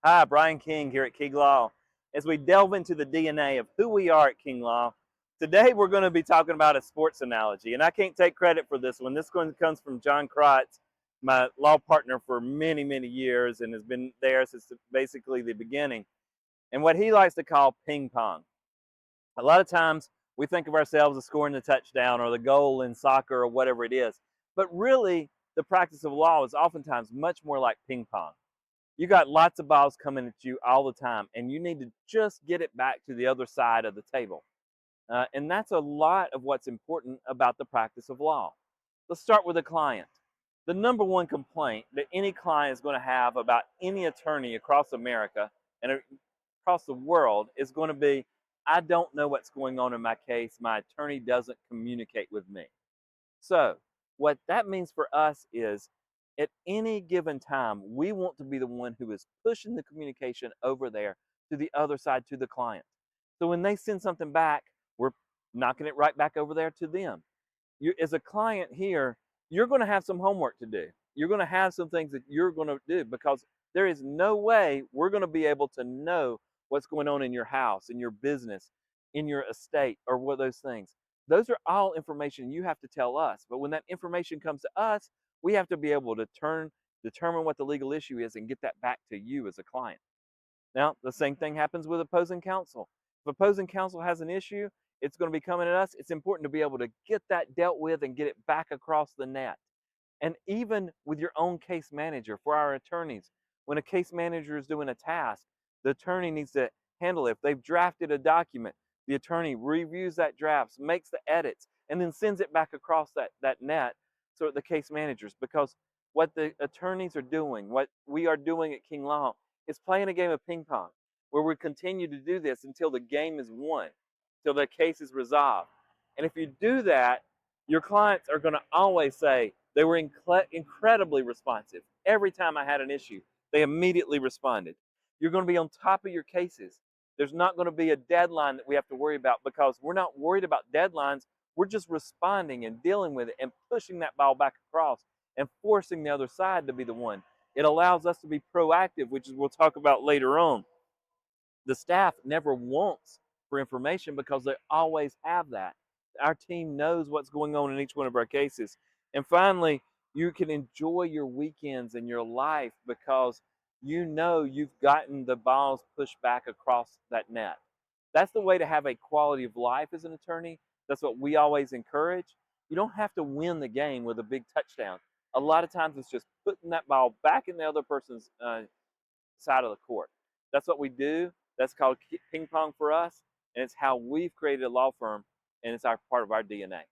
Hi, Brian King here at King Law. As we delve into the DNA of who we are at King Law, today we're going to be talking about a sports analogy. And I can't take credit for this one. This one comes from John Krotz, my law partner for many, many years, and has been there since basically the beginning. And what he likes to call ping pong. A lot of times we think of ourselves as scoring the touchdown or the goal in soccer or whatever it is. But really, the practice of law is oftentimes much more like ping pong. You got lots of balls coming at you all the time, and you need to just get it back to the other side of the table. And that's a lot of what's important about the practice of law. Let's start with a client. The number one complaint that any client is going to have about any attorney across America and across the world is going to be, I don't know what's going on in my case. My attorney doesn't communicate with me. So, what that means for us is at any given time, we want to be the one who is pushing the communication over there to the other side, to the client. So, when they send something back, we're knocking it right back over there to them. You, as a client here, you're going to have some homework to do. You're going to have some things that you're going to do because there is no way we're going to be able to know what's going on in your house, in your business, in your estate, or what those things. Those are all information you have to tell us. But when that information comes to us, we have to be able to determine what the legal issue is and get that back to you as a client. Now, the same thing happens with opposing counsel. If opposing counsel has an issue, it's going to be coming at us. It's important to be able to get that dealt with and get it back across the net. And even with your own case manager, for our attorneys, when a case manager is doing a task, the attorney needs to handle it. If they've drafted a document, the attorney reviews that draft, makes the edits, and then sends it back across that net so the case managers, because what the attorneys are doing, what we are doing at King Law, is playing a game of ping pong where we continue to do this until the game is won, till the case is resolved. And if you do that, your clients are going to always say they were incredibly responsive. Every time I had an issue, they immediately responded. You're going to be on top of your cases. There's not going to be a deadline that we have to worry about because we're not worried about deadlines. We're just responding and dealing with it and pushing that ball back across and forcing the other side to be the one. It allows us to be proactive, which is we'll talk about later on. The staff never wants for information because they always have that. Our team knows what's going on in each one of our cases. And finally, you can enjoy your weekends and your life because you know you've gotten the balls pushed back across that net. That's the way to have a quality of life as an attorney. That's what we always encourage. You don't have to win the game with a big touchdown. A lot of times it's just putting that ball back in the other person's side of the court. That's what we do. That's called ping pong for us, and it's how we've created a law firm, and it's our part of our DNA.